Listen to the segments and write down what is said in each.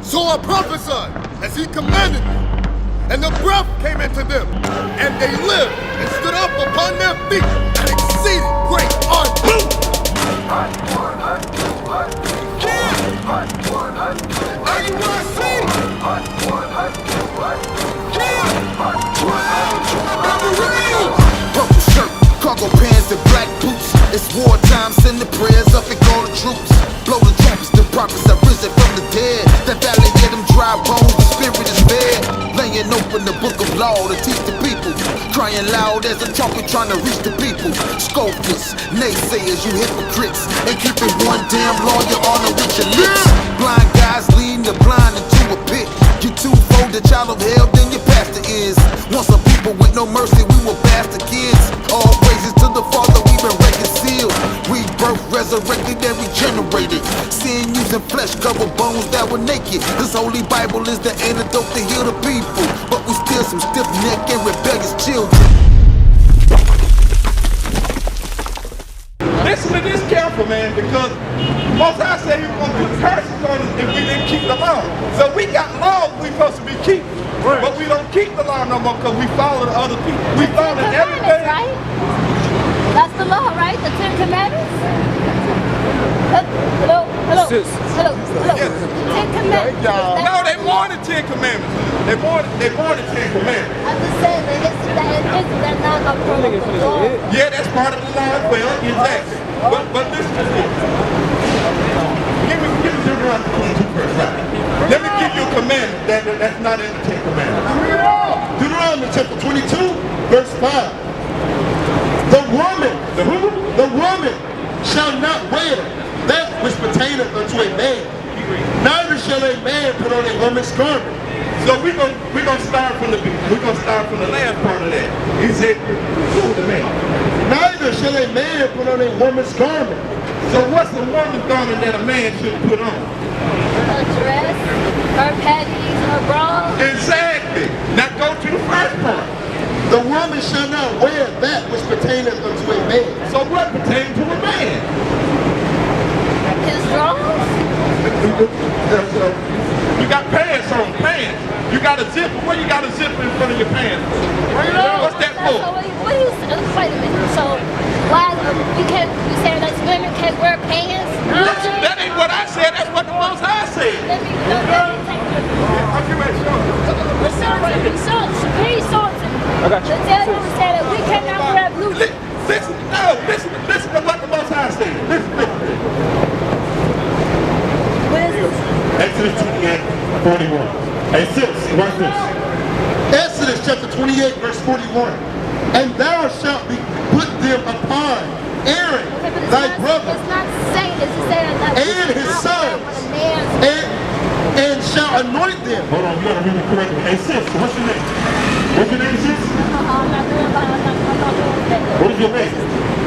So I prophesied as he commanded me, and the breath came into them, and they lived and stood up upon their feet, an exceeding great army. Purple shirt, cargo pants and black boots. It's wartime, send the prayers up and call the troops. Blow the trumpets, the prophets have risen from the dead. That valley near them dry bones, the spirit is fed. Laying open the book of law to teach the people. Crying loud as a trumpet trying to reach the people. Scoffers, naysayers, you hypocrites. And keeping one damn law, your honor with your lips. Blind guys leading the blind into a pit. You're twofold, the child of hell, then your pastor is. Once a people with no mercy, we will bastard kids. All praises to the Father, we've been reconciled. Rebirth, resurrected, and regenerated. Sin using flesh, cover bones that were naked. This holy Bible is the antidote to heal the people. But we still some stiff-necked and rebellious children. Listen to this careful, man, because Most High said he was going to put curses on us if we didn't keep the law. So we got laws we're supposed to be keeping, but we don't keep the law no more because we follow the other people. We follow everything. Right? That's the law, right? The Ten Commandments? Hello? Sis. Hello? Yes. Ten Commandments. No, they more than 10 commandments. They more than 10 commandments. I'm just saying that that's not a part of the law. Yeah, that's part of the law as well. Exactly. But listen to this. Give me Deuteronomy 22 verse 5. Let me give you a commandment that's not in the 10 commandments. Deuteronomy chapter 22, verse 5. The woman shall not wear that which pertaineth unto a man, neither shall a man put on a woman's garment. So we're gonna start from the last part of that. He said, "Who the man?" Neither shall a man put on a woman's garment. So what's the woman's garment that a man should put on? Her dress, her panties, her bra. Exactly. Now go to the first part. The woman shall not wear that which pertaineth unto a man. So what pertains to a man? His drawers. You got pants on, pants. You got a zipper. Where you got a zipper in front of your pants? What's that for? So what you wait a minute. So why you saying that women can't wear pants? That ain't what I said. That's what the Most High said. Let me research. I got you. The devil said that we cannot wear blue. Listen to what the Most High said. Listen. What is this? Exodus 28:41. Hey sis, watch this. Exodus chapter 28, verse 41. And thou shalt put them upon Aaron, thy brother, It's not saying this. It's saying that and his sons, and shall anoint them. Hold on, you gotta read it correctly. Hey sis, what's your name? What's your name, sis? I'm not doing that. What is your name?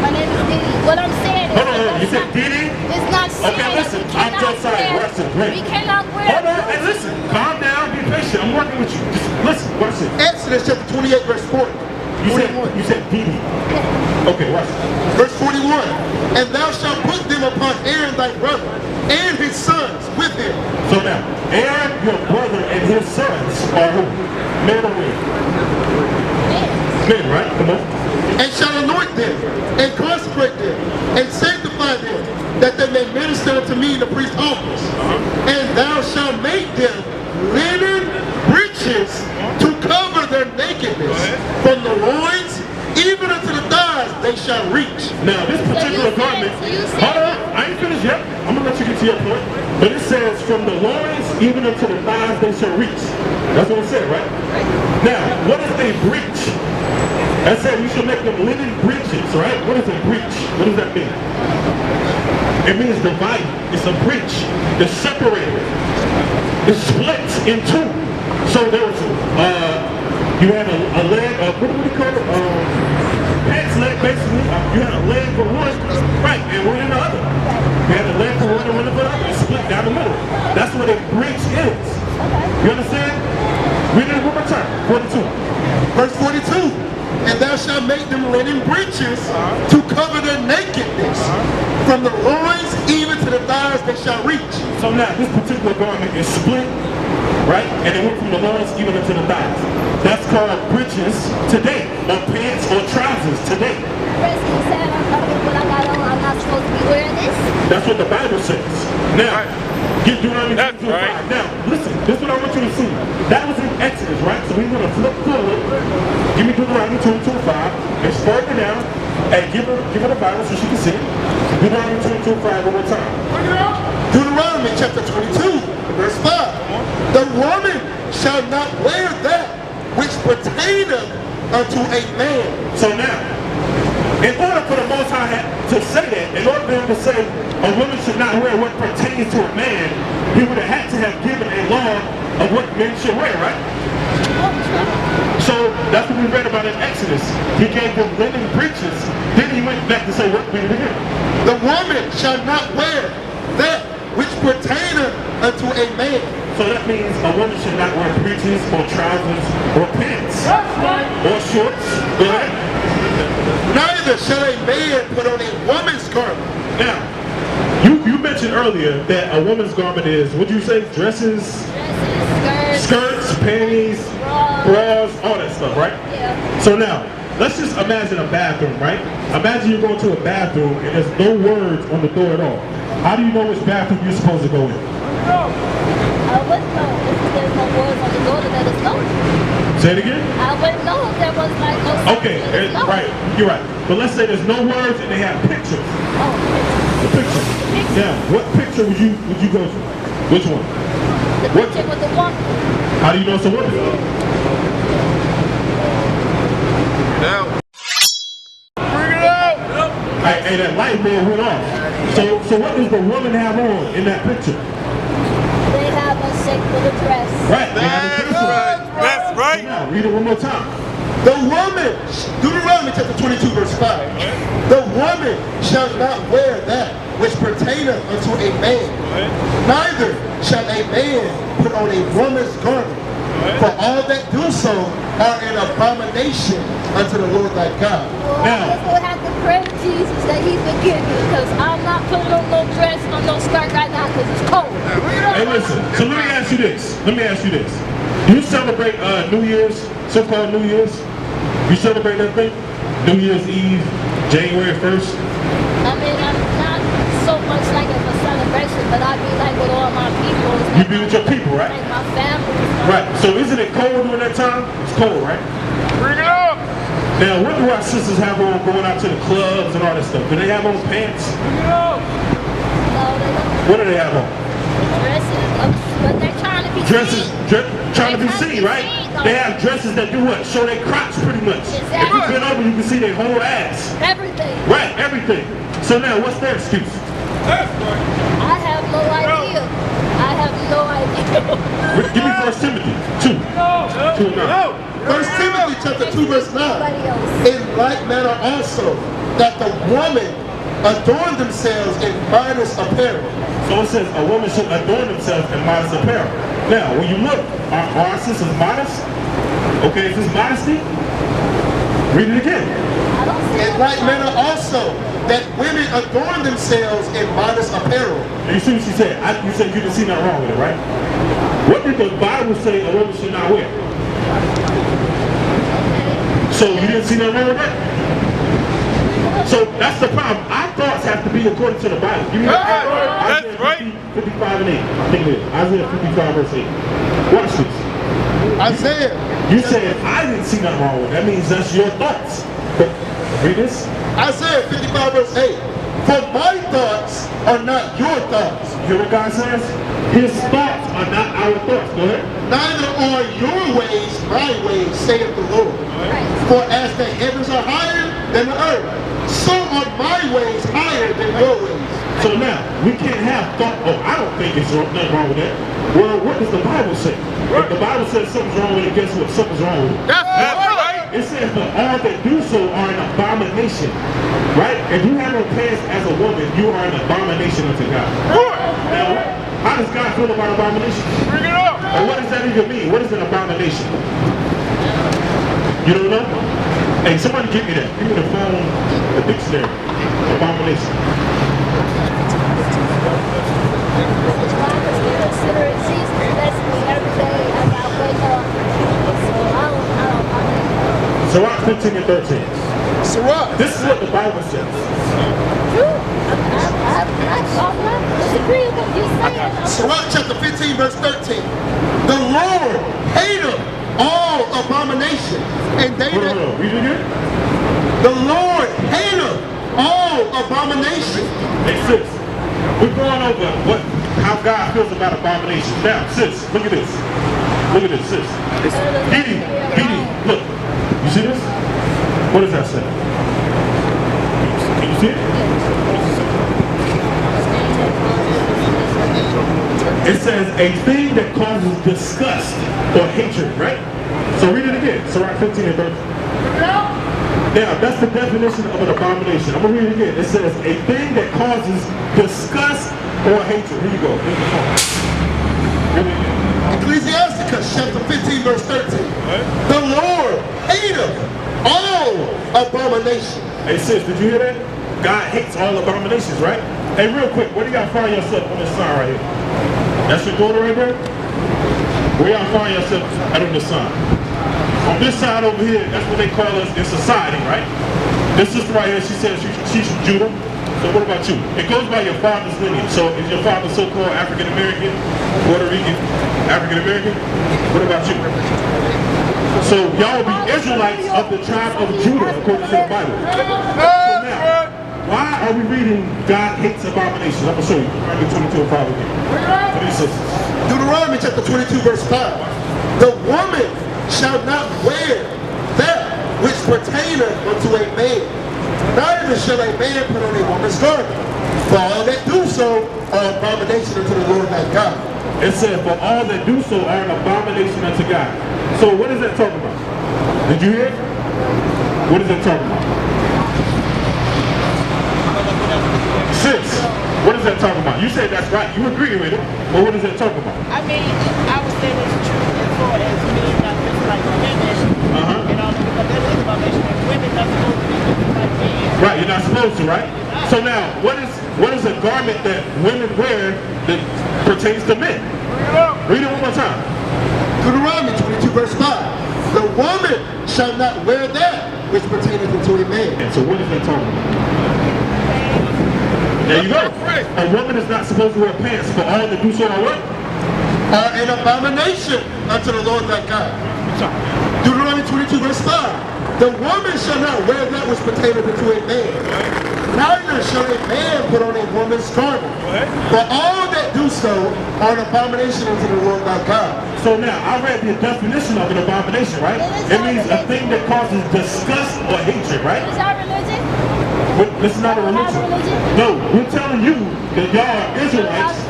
My name is Didi. What I'm saying is, Hold on, you said Didi? it's not saying Okay, listen, that I'm just sorry, watch this, wait. we cannot wear. Hold on, and listen, calm down, be patient, I'm working with you. Just listen, watch this. Exodus chapter 28, verse 40. You said Didi. Okay, watch this. Verse 41. And thou shalt put them upon Aaron thy brother, and his sons with him. So now, Aaron, your brother, and his sons are who? Men or women? Men, right? Come on. And shall anoint them, and consecrate them, and sanctify them, that they may minister unto me in the priest's office. And thou shalt make them linen breeches to cover their nakedness, from the loins even unto the thighs they shall reach. Now this particular garment, hold on, I ain't finished yet. I'm gonna let you get to your point. But it says from the loins even unto the thighs they shall reach. That's what it said, right? Now, what is a breach? That said you should make them linen breeches, right? What is a breach? What does that mean? It means divided. It's a breach. It's separated. It's split in two. So there was you had a leg, what do we call it? Pants leg, basically. You had a leg for one, right, and one in the other. You had a leg for one and one for the other. It's split down the middle. That's what a breach is. You understand? Read it one more time. 42. Verse 42. And thou shalt make them linen breeches to cover their nakedness. From the loins even to the thighs they shall reach. So now this particular garment is split, right? And it went from the loins even into the thighs. That's called breeches today, or pants or trousers today. President said what I got on, I'm not supposed to be wearing this. That's what the Bible says. Now, get Deuteronomy 22:5. Now, listen, this is what I want you to see. That was in Exodus, right? So we're going to flip forward. Give me Deuteronomy 22:5 and start it down and give her the Bible so she can see it. Deuteronomy 22:5 one more time. Deuteronomy chapter 22, verse 5. The woman shall not wear that which pertaineth unto a man. So now, in order for the Most High to say that, in order for him to say a woman should not wear what pertains to a man, he would have had to have given a law of what men should wear, right? So that's what we read about in Exodus. He gave them linen breeches, then he went back to say what we did. The woman shall not wear that which pertaineth unto a man. So that means a woman should not wear breeches or trousers or pants or shorts. Go ahead. Neither shall a man put on a woman's garment. Now, you mentioned earlier that a woman's garment is, what'd you say, dresses, skirts, panties, bras, all that stuff, right? Yeah. So now, let's just imagine a bathroom, right? Imagine you're going to a bathroom and there's no words on the door at all. How do you know which bathroom you're supposed to go in? I wouldn't know if there's no words on the door to let us know. Say it again? I wouldn't know if there was like no sign Okay, to let us know. right, you're right. But let's say there's no words and they have pictures. Oh, The picture. Now, what picture would you go to? Which one? the picture with the woman. How do you know it's a woman? Now, bring it out. Hey, that light bulb went off. So what does the woman have on in that picture? They have a secular dress. Right, they have a dress on. That's right. Now, read it one more time. The woman, Deuteronomy chapter 22, verse 5. The woman shall not wear that which pertaineth unto a man. Neither shall a man put on a woman's garment. For all that do so are an abomination unto the Lord thy God. Well, Now- I just would have to pray to Jesus that he forgive me because I'm not putting on no dress or no skirt right now because it's cold. Hey, listen. So let me ask you this. You celebrate New Year's, so-called New Year's? You celebrate that thing? New Year's Eve, January 1st? I mean, I'm not so much like it for celebration, but I be like with all my people. You be with your people, right? Like my family. Right. So isn't it cold during that time? It's cold, right? Bring it up. Now, what do our sisters have on going out to the clubs and all that stuff? Do they have on pants? No, they don't. What do they have on? Dresses, but they're trying to be Dresses, seen. trying to be They're seen, right? though. They have dresses that do what? Show their crotch pretty much. If you Exactly. bend over, you can see their whole ass. Everything. Right, everything. So now, what's their excuse? That's right. I have no idea. I have no idea. Give me 1 Timothy 2. 2:9. 1 Timothy chapter 2, verse 9. Nobody else. In like manner also, that the woman adorn themselves in modest apparel. So it says a woman should adorn themselves in modest apparel. Now, when you look, are our sisters modest? Okay, is this modesty? Read it again. I don't see In like manner also, that women adorn themselves in modest apparel. And you see what she said? You said you didn't see nothing wrong with it, right? What did the Bible say a woman should not wear? So you didn't see nothing wrong with that? So that's the problem. Our thoughts have to be according to the Bible. Give me That's Isaiah right. 55 and 8. I think it is. Isaiah 55 verse 8. Watch this. Isaiah. You said I didn't see nothing wrong with it. That means that's your thoughts. But read this. Isaiah 55 verse 8. For my thoughts are not your thoughts. Hear what God says? His thoughts are not our thoughts. Go ahead. Neither are your ways my ways, saith the Lord. For as the heavens are higher than the earth, so are my ways higher than your ways. So now, we can't have thought, oh, I don't think it's nothing wrong with that. Well, what does the Bible say? If the Bible says something's wrong with it, guess what? Something's wrong with it. That's right. It says, but all that do so are an abomination. Right? If you have no pants as a woman, you are an abomination unto God. Now, how does God feel about abomination? Bring it up. Or what does that even mean? What is an abomination? You don't know? Hey, somebody give me that. Give me the phone, the dictionary. Abomination. consider it Jesus blessing me every day. I gotta wake up. So I don't. Sirach 15 and 13. Sirach. This is what the Bible says. True. I disagree with what you're saying. Sirach chapter 15 verse 13. The Lord hateth all abomination, and they Hold on, that... hold on. Read it again. The Lord hateth all abomination. Hey, sis, we're going over how God feels about abominations. Now, sis, look at this. Look at this, sis. Didi, look. You see this? What does that say? Can you see it? It says a thing that causes disgust or hatred, right? So read it again. Sirach 15 and 13. Now, that's the definition of an abomination. I'm going to read it again. It says a thing that causes disgust or hatred. Here you go. Ecclesiasticus chapter 15 verse 13. The Lord hateth all abomination. Hey, sis, did you hear that? God hates all abominations, right? Hey, real quick, where do y'all find yourself on this sign right here? That's your daughter right there? Where y'all find yourself out of the sign? On this side over here, that's what they call us in society, right? This sister right here, she says she's from Judah. So what about you? It goes by your father's lineage. So is your father so-called African-American, Puerto Rican, African-American? What about you? So y'all will be Israelites of the tribe of Judah, according to the Bible. So now, why are we reading God hates abominations? I'm going to show you. Deuteronomy 22 and 5 again. For these sisters. Deuteronomy chapter 22 verse 5. The woman shall not wear that which pertaineth unto a man, neither shall a man put on a woman's garment. For all that do so are abomination unto the Lord thy God. It said, for all that do so are an abomination unto God. So what is that talking about? Did you hear it? What is that talking about? Sis, what is that talking about? You said that's right. You agree with it. But what is that talking about? I mean, I would say it's true as far as men not just like women. And all because that is abomination. And women not supposed to be just like men. Right, you're not supposed to, right? So now, what is a garment that women wear that pertains to men? Read it one more time. Deuteronomy 22 verse 5. The woman shall not wear that which pertaineth unto a man. And so what is that talking about? There you go. A woman is not supposed to wear pants, for all that do so are what? Are an abomination unto the Lord thy God. Deuteronomy 22 verse 5. The woman shall not wear that which pertaineth unto a man, neither shall a man put on a woman's garment. For all that do so are an abomination unto the Lord thy God. So now, I read the definition of an abomination, right? It means a thing that causes disgust or hatred, right? Is our religion? But this is not a religion. No, we're telling you that y'all are Israelites.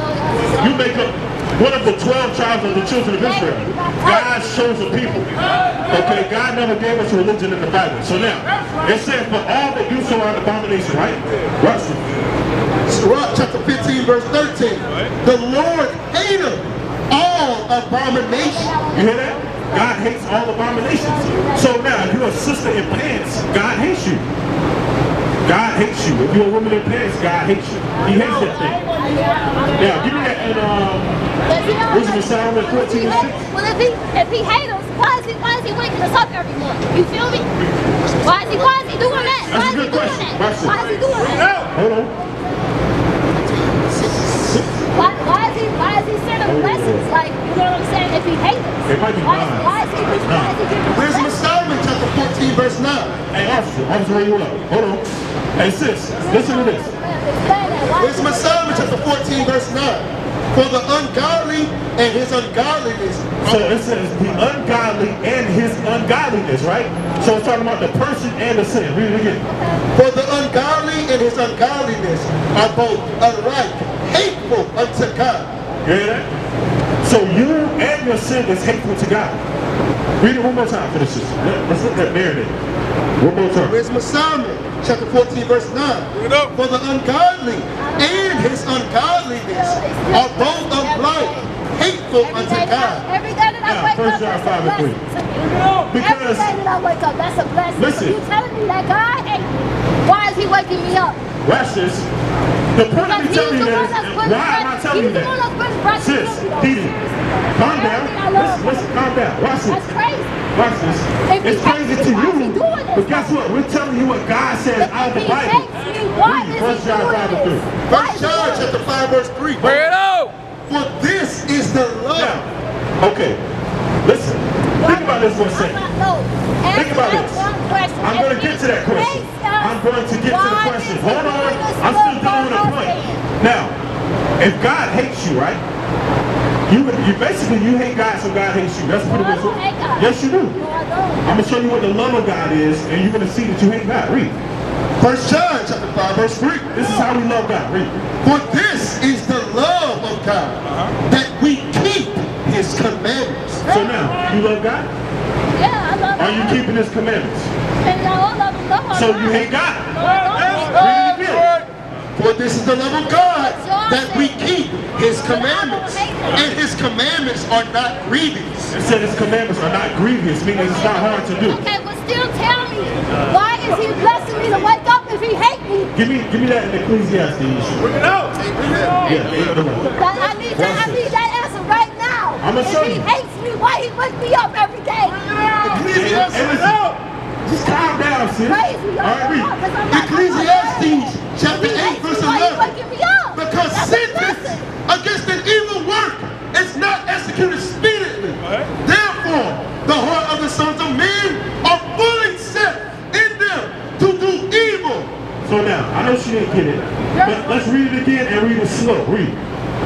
You make up one of the 12 tribes of the children of Israel. God's chosen people. Okay, God never gave us a religion in the Bible. So now, it said for all that do so are an abomination, right? Watch it. Sirach chapter 15 verse 13. The Lord hateth all abomination. You hear that? God hates all abominations. So now, if you're a sister in pants, God hates you. God hates you. If you're a woman in pants, God hates you. He hates that thing. Now, give me that in Wisdom of Solomon 14 and 6. Well, if he hates us, why is he waking us up every morning? You feel me? Why is he doing that? That's a good question. Why is he doing that? Hold on. Why is he sending blessings? Like, you know what I'm saying? If he hates us, It might be why is he giving Wisdom of Solomon chapter 14 verse 9. Hey, officer, where you at? Hold on. Hey, sis, listen to this. Wisdom of Solomon chapter 14 verse 9. For the ungodly and his ungodliness. So it says the ungodly and his ungodliness, right? So it's talking about the person and the sin. Read it again. For the ungodly and his ungodliness are both alike hateful unto God. You hear that? So you and your sin is hateful to God. Read it one more time for the sister. Let's let that marinate. One more time. Wisdom of Solomon chapter 14 verse 9. For the ungodly and his ungodliness are both alike hateful unto God. Every day that I wake up, that's a blessing. Because every day that I wake up, that's a blessing. listen. You telling me that God hates me? Why is he waking me up? watch this. The point of me telling you that is, why am I telling you that? Sis, Didi, calm down. Listen, calm down. Watch this. That's crazy. Watch this. It's crazy to you, but guess what? We're telling you what God says out of the Bible. Read 1 John 5:3. 1 John chapter 5 verse 3. Bring it out. For this is the love. Now, okay, listen. Think about this for a second. Think about this. I'm going to get to that question. I'm going to get to the question. Hold on. I'm still dealing with a point. Now, if God hates you, right? You basically hate God, so God hates you. That's pretty much what. Yes, you do. I'm going to show you what the love of God is, and you're going to see that you hate God. Read. 1 John chapter 5 verse 3. This is how we love God. Read. For this is the love of God, that we keep his commandments. So now, you love God? Yeah, I love Are you keeping his commandments? And all of them love So you hate God? God. Read it again. For this is the love of God, that we keep his commandments. And his commandments are not grievous. It said his commandments are not grievous, meaning it's not hard to do. Okay, but still tell me, why is he blessing me to wake up if he hate me? Give me that in Ecclesiastes. Bring it out. I need that answer right now. I'ma show If he you. hates me, why he wake me up every day? Just calm down, sis. Crazy. All right, read. Ecclesiastes chapter 8 verse Why he 11. waking me up? Because That's a sentence blessing. against an evil work is not executed speedily. Therefore, the heart of the sons of men are fully set in them to do evil. So now, I know she didn't get it, but let's read it again and read it slow. Read.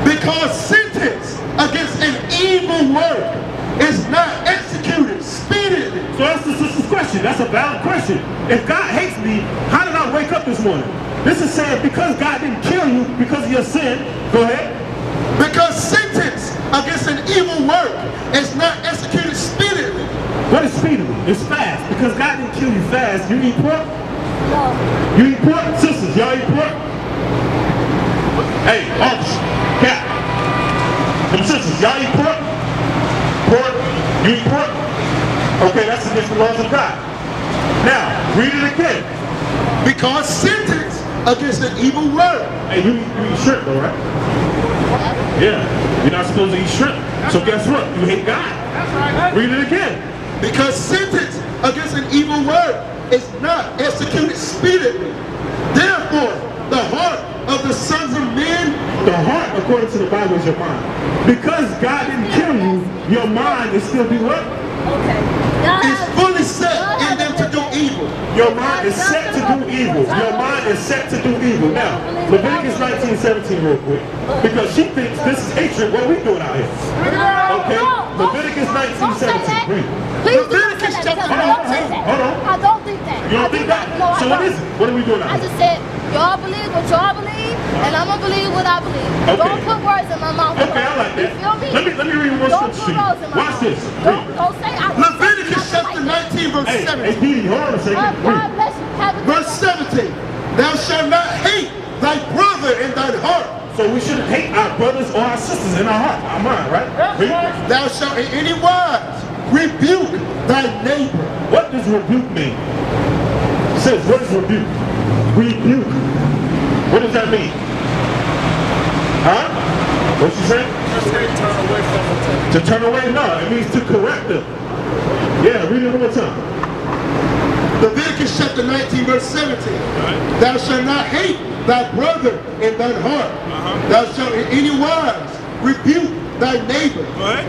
Because sentence against an evil work is not executed speedily. So that's the sister's question. That's a valid question. If God hates me, how did I wake up this morning? This is saying because God didn't kill you because of your sin. Go ahead. Because sentence against an evil work is not executed speedily. What is speedily? It's fast. Because God didn't kill you fast. You eat pork? No. You eat pork? Sisters, y'all eat pork? Hey, officer, cat. Them sisters, y'all eat pork? Pork? You eat pork? Okay, that's against the laws of God. Now, read it again. Because sentence against an evil work. Hey, you eat shrimp though, right? Yeah, you're not supposed to eat shrimp. So guess what? You hate God. Read it again. Because sentence against an evil work is not executed speedily. Therefore, the heart of the sons of men, The heart, according to the Bible, is your mind. Because God didn't kill you, your mind is still be what? is fully set in them to do evil. Your mind is set to do evil. Your mind is set to do evil. Now, Leviticus 19:17 real quick. Because she thinks this is hatred, what we doing out here. Okay? Leviticus 19:17. Read. Please Leviticus chapter 19. Hold on. I don't think that. You don't think that? No, So I what don't. is it? What are we doing out I here? just said, y'all believe what y'all believe, and I'm gonna believe what I believe. Okay. Don't put words in my mouth. Okay, I like that. You feel me? Let me read one Don't scripture put to you. words in my Watch mouth. this. Don't say I Leviticus chapter 19 verse Hey, 17. Didi, hold on a second. God Read. bless you. Have a good Verse 17. Thou shalt not hate thy brother in thine heart. So we shouldn't hate our brothers or our sisters in our heart, our mind, right? Read. Thou shalt in any wise rebuke thy neighbor. What does rebuke mean? Sis, what is rebuke? Rebuke. What does that mean? Huh? What's she saying? Turn away from it. To turn away? No, it means to correct them. Yeah, read it one more time. Leviticus chapter 19 verse 17. Thou shalt not hate thy brother in thine heart. Thou shalt in any wise rebuke thy neighbor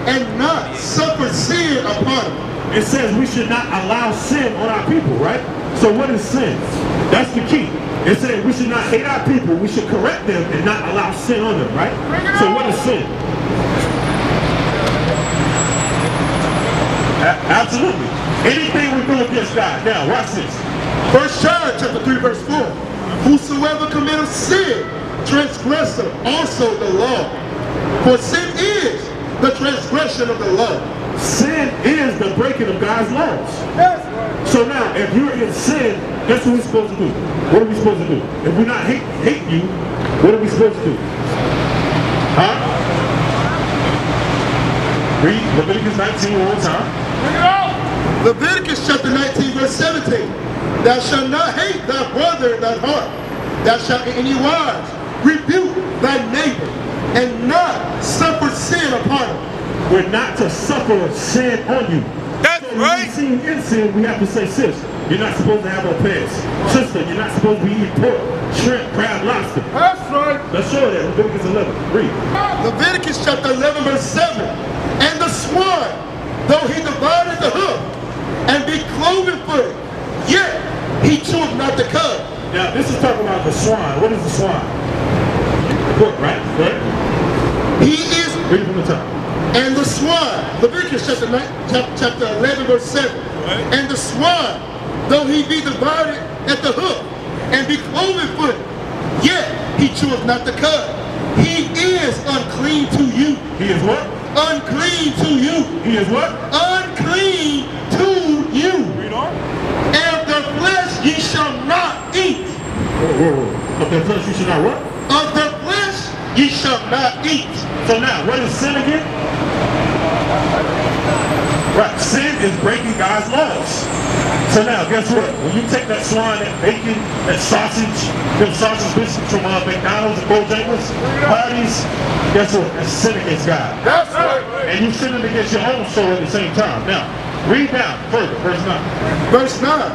and not suffer sin upon him. It says we should not allow sin on our people, right? So what is sin? That's the key. It says we should not hate our people, we should correct them and not allow sin on them, right? So what is sin? Absolutely. Anything we do against God. Now, watch this. 1 John chapter 3 verse 4. Whosoever committeth sin, transgresseth also the law. For sin is the transgression of the law. Sin is the breaking of God's laws. So now, if you're in sin, guess what we're supposed to do? What are we supposed to do? If we not hate you, what are we supposed to do? Huh? Read Leviticus 19 one more time. Leviticus chapter 19 verse 17. Thou shalt not hate thy brother in thy heart. Thou shalt in any wise rebuke thy neighbor and not suffer sin upon him. We're not to suffer sin on you. That's so right. When we see in sin, we have to say, sis, you're not supposed to have no pants. Sister, you're not supposed to be eating pork, shrimp, crab, lobster. That's right. Let's show that. Leviticus 11. Read. Leviticus chapter 11, verse 7. And the swan, though he divided the hoof and be cloven-footed, yet he cheweth not the cud. Now, this is talking about the swan. What is the swan? The pork, right? He is... Read it from the top. And the swan, Leviticus chapter 11, verse 7. Right. And the swan, though he be divided at the hoof and be cloven-footed, yet he cheweth not the cud. He is unclean to you. He is what? Unclean to you. He is what? Unclean to you. Read on. And the flesh ye shall not eat. Of the flesh you shall not what? Of the flesh ye shall not eat. So now, what is sin again? Right, sin is breaking God's laws. So now, guess what? When you take that swan, that bacon, that sausage, them sausage biscuits from McDonald's and Bojangles, parties, guess what? That's sin against God. That's right. And you sinning against your own soul at the same time. Now, read down further, verse 9. Verse 9.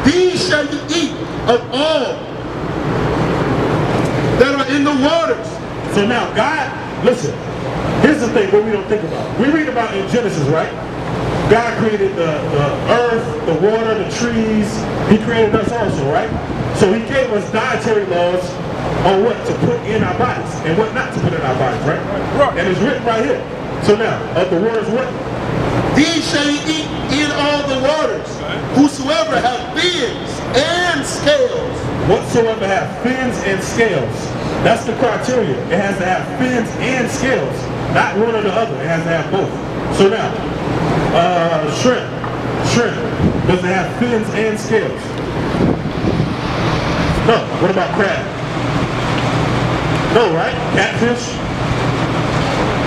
These shall you eat of all that are in the waters. So now, God, listen, here's the thing that we don't think about. We read about in Genesis, right? God created the earth, the water, the trees. He created us also, right? So he gave us dietary laws on what to put in our bodies and what not to put in our bodies, right? Right. And it's written right here. So now, of the waters what? These shall you eat in all the waters, whosoever have fins and scales. Whatsoever have fins and scales. That's the criteria. It has to have fins and scales. Not one or the other. It has to have both. So now, shrimp. Does it have fins and scales? No. What about crab? No, right? Catfish?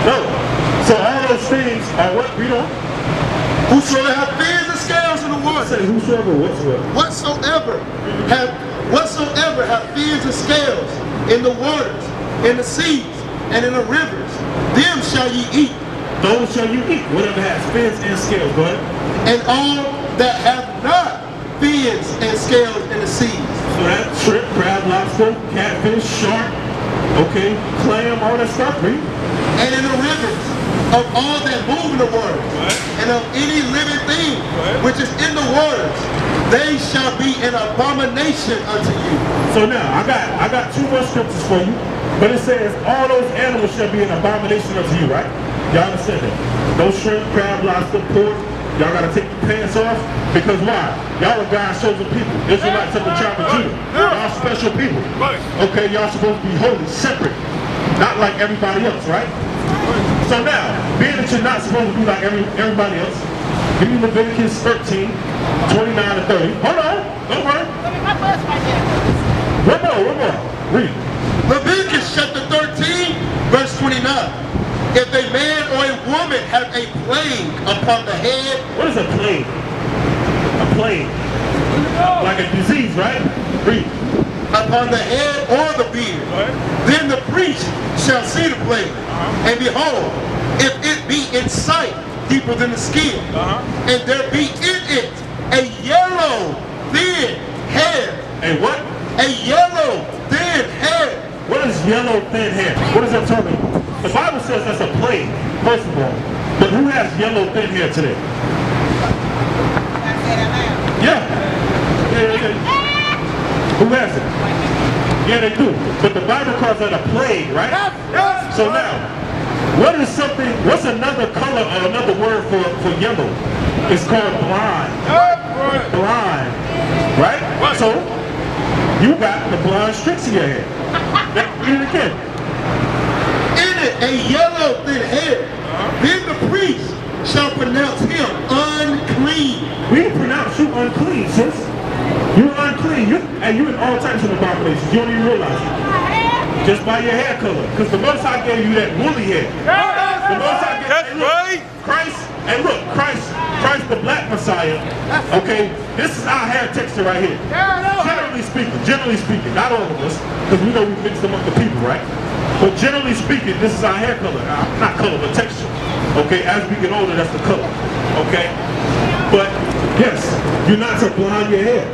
No. So all those things are what? Read on. Whosoever have fins and scales in the water. Say whosoever, whatsoever. Whatsoever have fins and scales in the waters, in the seas, and in the rivers, them shall ye eat. Those shall you eat, whatever has fins and scales. Go ahead. And all that have not fins and scales in the seas. So that's shrimp, crab, lobster, catfish, shark, okay, clam, all that stuff, read. And in the rivers, of all that move in the waters, and of any living thing which is in the waters, they shall be an abomination unto you. So now, I got two more scriptures for you, but it says all those animals shall be an abomination unto you, right? Y'all understand that? Those shrimp, crab, lobster, pork, y'all gotta take your pants off, because why? Y'all are God's chosen people. Israelites of the tribe of Judah. Y'all special people. Okay, y'all supposed to be holy, separate, not like everybody else, right? So now, being that you're not supposed to be like everybody else, give me Leviticus 13, 29 and 30. Hold on, don't worry. One more. Read. Leviticus chapter 13, verse 29. If a man or a woman have a plague upon the head. What is a plague? A plague. Like a disease, right? Read. Upon the head or the beard. Then the priest shall see the plague. And behold, if it be in sight deeper than the skin, and there be in it a yellow thin hair. A what? A yellow thin hair. What is yellow thin hair? What is that talking about? The Bible says that's a plague, first of all. But who has yellow thin hair today? Yeah. Who has it? Yeah, they do. But the Bible calls that a plague, right? So now, what's another color or another word for yellow? It's called blind. Blind. Right? So, you got the blind streaks in your head. Read it again. In it, a yellow thin hair. Then the priest shall pronounce him unclean. We pronounce you unclean, sis. You're unclean. And you're in all types of abominations. You don't even realize it. Just by your hair color. Because the Most High gave you that woolly hair. The Most High gave you Christ. And look, Christ the black Messiah. Okay, this is our hair texture right here. generally speaking, not all of us, because we know we mix among the people, right? But generally speaking, this is our hair color. Not color, but texture. Okay, as we get older, that's the color. Okay? But yes, you're not to blonde your hair.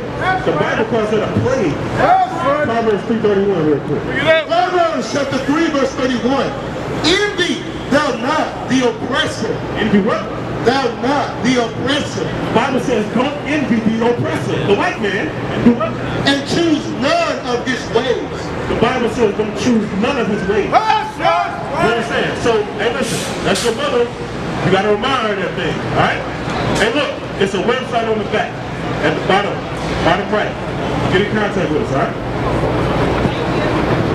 The Bible calls it a plague. Proverbs 3:31 real quick. Proverbs chapter 3 verse 31. Envy thou not the oppressor. Envy what? Thou not the oppressor. The Bible says don't envy the oppressor. The white man. And do what? And choose none of his ways. The Bible says don't choose none of his ways. You understand? So, hey listen, that's your mother. You gotta remind her of that thing, alright? Hey look, it's a website on the back. At the bottom right. Get in contact with us, alright?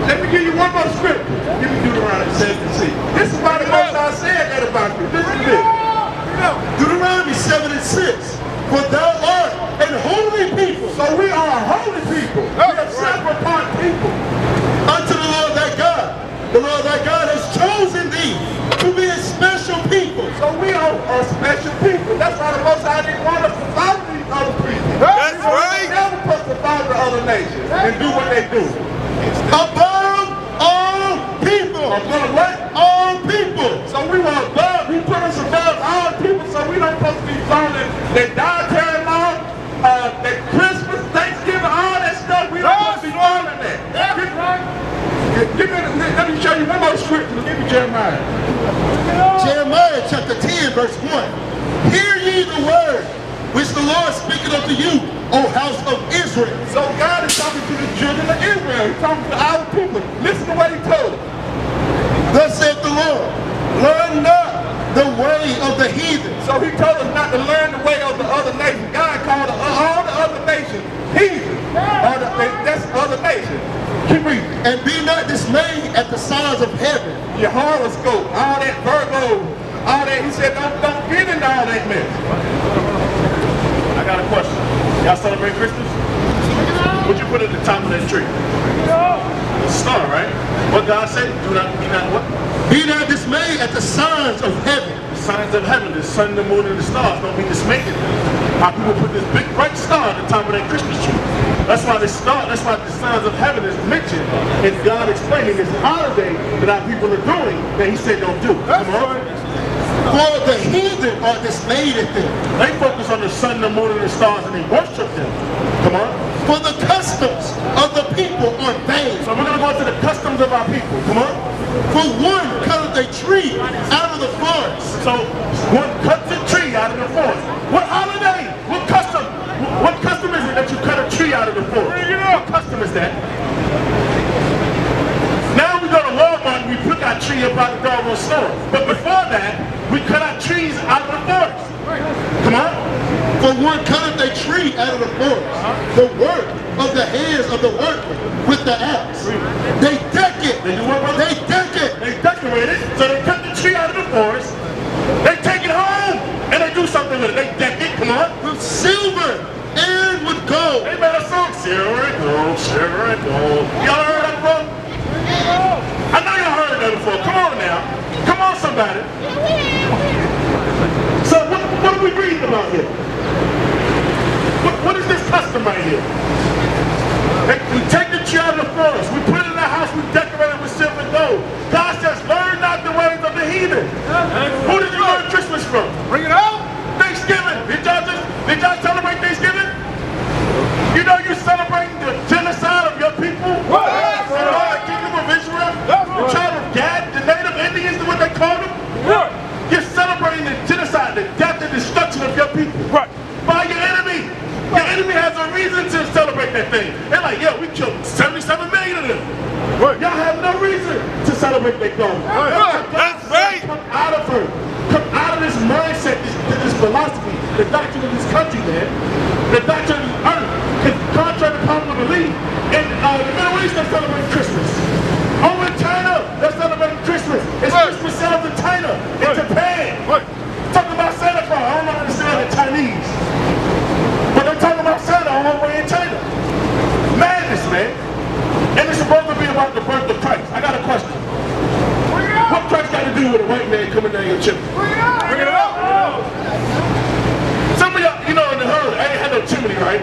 Let me give you one more scripture. Give me Deuteronomy 7:6. This is why the Most High said that about you. Listen to this. Deuteronomy 7:6. For thou art an holy people. So we are a holy people. We are separate apart people. Unto the Lord thy God. The Lord thy God has chosen thee to be a special people. So we are a special people. That's why the Most High didn't want us to follow these other people. That's right. Never supposed to follow the other nations and do what they do. Above all people. Above what? All people. So we were above. He put us above all people. So we don't supposed to be following their dietary law, their Christmas, Thanksgiving, all that stuff. We don't supposed to be following that. Let me show you one more scripture. Give me Jeremiah. Jeremiah chapter 10 verse 1. Hear ye the word which the Lord speaketh unto you, O house of Israel. So God is talking to the children of Israel. He's talking to our people. Listen to what he told them. Thus saith the Lord, learn not the way of the heathen. So he told us not to learn the way of the other nations. God called all the other nations heathen. That's other nations. Keep reading. And be not dismayed at the signs of heaven. Your horoscope, all that Virgo, all that. He said, don't get into all that mess. I got a question. Y'all celebrate Christmas? What'd you put at the top of that tree? A star, right? What God said? Do not be not what? Be not dismayed at the signs of heaven. The signs of heaven, the sun, the moon, and the stars. Don't be dismayed at them. How people put this big bright star at the top of that Christmas tree. That's why the signs of heaven is mentioned. And God explaining this holiday that our people are doing that he said don't do. Come on. For the heathen are dismayed at them. They focus on the sun, the moon, and the stars, and they worship them. Come on. For the customs of the people are vain. So we're going to go to the customs of our people. Come on. For one cutteth a tree out of the forest. So one cuts a tree out of the forest. What holiday? What custom? What custom is it that you cut a tree out of the forest? What custom is that? Now we go to Walmart and we pick our tree up out of the doggone store. But before that, we cut our trees out of the forest. Come on. For one cutteth a tree out of the forest, the work of the hands of the workmen with the axe. They deck it. They do what? They deck it. They decorate it. So they cut the tree out of the forest. They take it home and they do something with it. They deck it. Come on. With silver and with gold. They made a song. Silver and gold. Silver and gold. Y'all heard that before? I know y'all heard that before. Come on now. Come on, somebody. So what are we reading about here? What is this custom right here? We take the tree out of the forest. We put it in the house. We decorate it with silver and gold. God says, learn not the ways of the heathen. Who did you learn Christmas from? Bring it out. Thanksgiving. Did y'all celebrate Thanksgiving? You know you're celebrating the genocide of your people? What? The kingdom of Israel? The tribe of Gad? The native Indians, what they call them? What? You're celebrating the genocide, the death and destruction of your people. Right. By your enemy. Your enemy has a reason to celebrate that thing. They're like, yeah, we killed 77 million of them. Right. Y'all have no reason to celebrate that God. That's right. Come out of her. Come out of this mindset, this philosophy, the doctrine of this country, man. The doctrine of this earth. It's contrary to popular belief. In the Middle East, they're celebrating Christmas. Over in China, they're celebrating Christmas. It's Christmas sales in China, in Japan. Talking about Santa Claus. I don't understand the Chinese. But they're talking about Santa all over in China. Madness, man. And it's supposed to be about the birth of Christ. I got a question. What Christ got to do with a white man coming down your chimney? Bring it up. Some of y'all, you know, in the hood, I ain't had no chimney, right?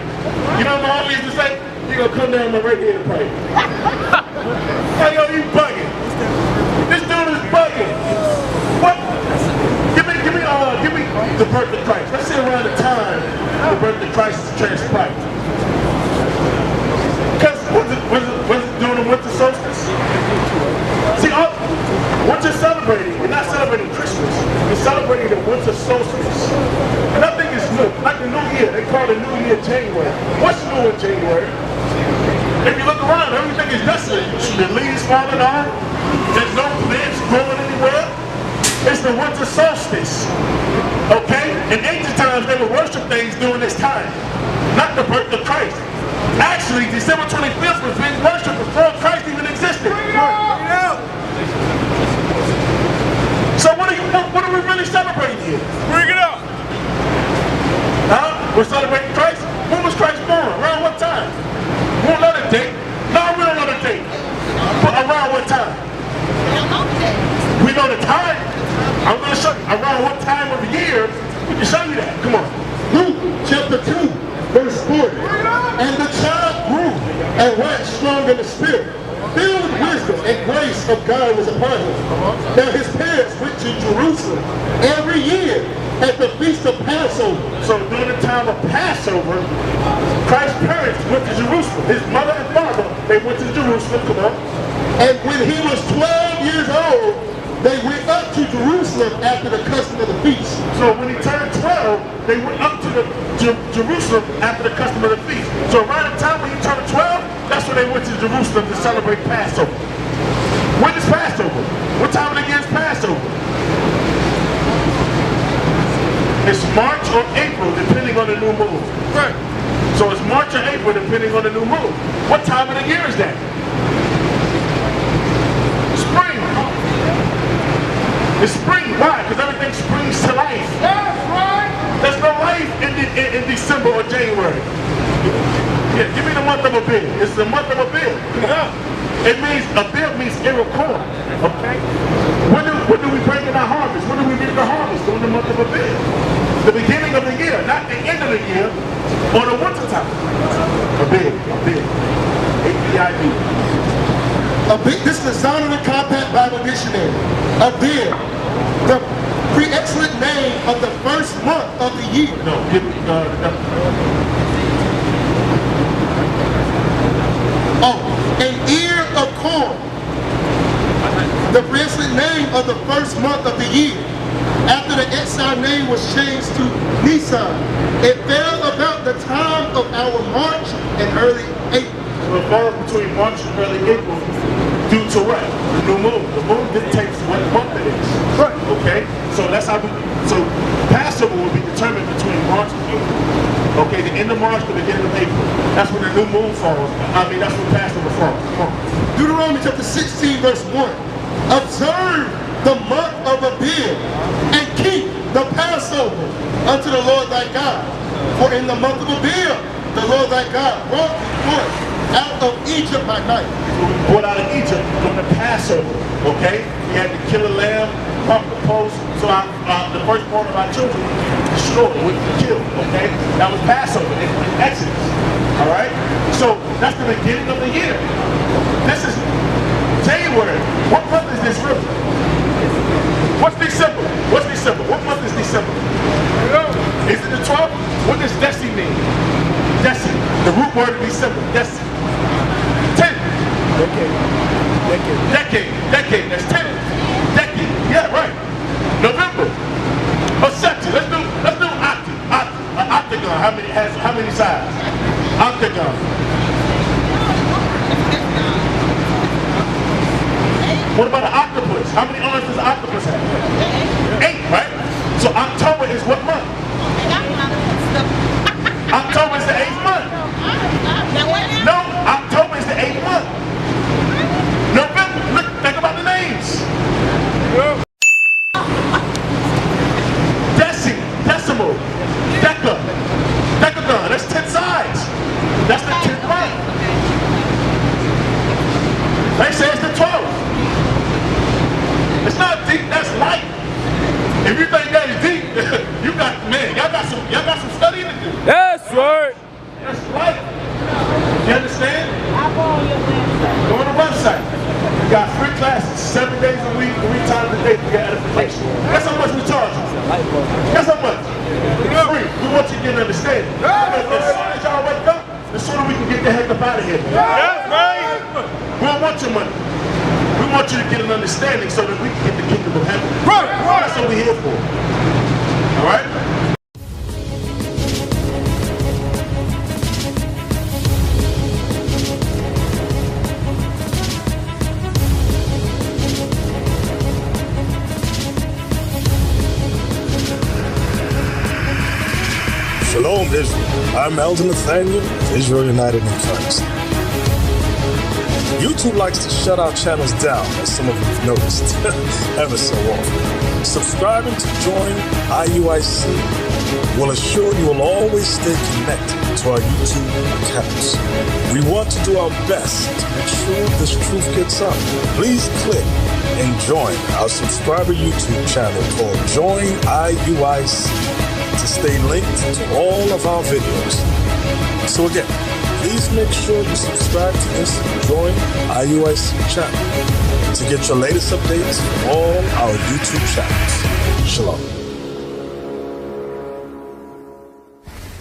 You know what my mom used to say? You gonna come down my right hand and pray. Hey, yo, you bugging. This dude is bugging. What? Give me the birth of Christ. Let's say around the time the birth of Christ is transpired. Because was it during the winter solstice? See, what you're celebrating, we're not celebrating Christmas. We're celebrating the winter solstice. Nothing is new. Like the new year, they call the new year January. What's new in January? If you look around, everything is desolate. The leaves falling off. There's no plants growing anywhere. It's the winter solstice. Okay? In ancient times, they would worship things during this time. Not the birth of Christ. Actually, December 25th was being worshipped before Christ even existed. So what are we really celebrating here? Bring it up. Huh? We're celebrating Christ? When was Christ born? Around what time? We don't know the date. No, we don't know the date. But around what time? We know the time. I'm going to show you. Around what time of the year, we can show you that. Come on. Luke chapter 2, verse 40. And the child grew and waxed strong in the spirit, filled with wisdom, and grace of God was upon him. Now his parents went to Jerusalem every year at the feast of Passover. So during the time of Passover, Christ's parents went to Jerusalem. His mother and father, they went to Jerusalem. Come on. And when he was 12 years old, they went up to Jerusalem after the custom of the feast. So when he turned 12, they went up to Jerusalem after the custom of the feast. So around the time when he turned 12, that's when they went to Jerusalem to celebrate Passover. When is Passover? What time of the year is Passover? It's March or April, depending on the new moon. Right. So it's March or April, depending on the new moon. What time of the year is that? Spring. It's spring. Why? Because everything springs to life. That's right. There's no life in December or January. Yeah, give me the month of Abib. It's the month of Abib. It means, Abib means Iroquois. Okay? When do we bring in our harvest? When do we get the harvest? During the month of Abib. The beginning of the year, not the end of the year, or the winter time. Abib. A-B-I-B. This is the Sound of the Compact Bible Dictionary. Abib, the pre-excellent name of the first month of the year. No, give me an ear of corn. The pre-excellent name of the first month of the year. After the exile name was changed to Nisan, it fell about the time of our March and early April. So it falls between March and early April due to what? The new moon. The moon dictates what month it is. Right. Okay? So that's how so Passover will be determined between March and April. Okay, the end of March, the beginning of April. That's when the new moon falls. That's when Passover falls. Come on. Deuteronomy chapter 16, verse 1. Observe the month of Abib and keep the Passover unto the Lord thy God. For in the month of Abib, the Lord thy God brought thee forth out of Egypt by night. Brought out of Egypt on the Passover. Okay? We had to kill a lamb, pump the post, so the firstborn of our children destroyed, we killed. Okay? That was Passover in Exodus. Alright? So that's the beginning of the year. This is January. What month is this really? What's December? What's December? What month is December? Is it the 12th? What does Deci mean? Deci. The root word of December. Deci. 10. Decade. That's 10. Decade. Yeah, right. November. A section. Let's do octagon. How many sides? Octagon. What about an octopus? How many arms does an octopus have? 8, right? So October is what month? October is the 8th month. No, October is the 8th month. November, look, think about the names. Decimal, decagon, that's 10 sides. Guess how much? Free. We want you to get an understanding. As soon as y'all wake up, the sooner we can get the heck up out of here. That's right. We don't want your money. We want you to get an understanding so that we can get the kingdom of heaven. Right. That's what we're here for. All right? Shalom, Israel. I'm Elder Nathaniel of Israel United in Christ. YouTube likes to shut our channels down, as some of you have noticed, ever so often. Subscribing to join IUIC will assure you will always stay connected to our YouTube accounts. We want to do our best to make sure this truth gets out. Please click and join our subscriber YouTube channel called Join IUIC to stay linked to all of our videos. So again, please make sure you subscribe to this Join IUIC channel to get your latest updates from all our YouTube channels. Shalom.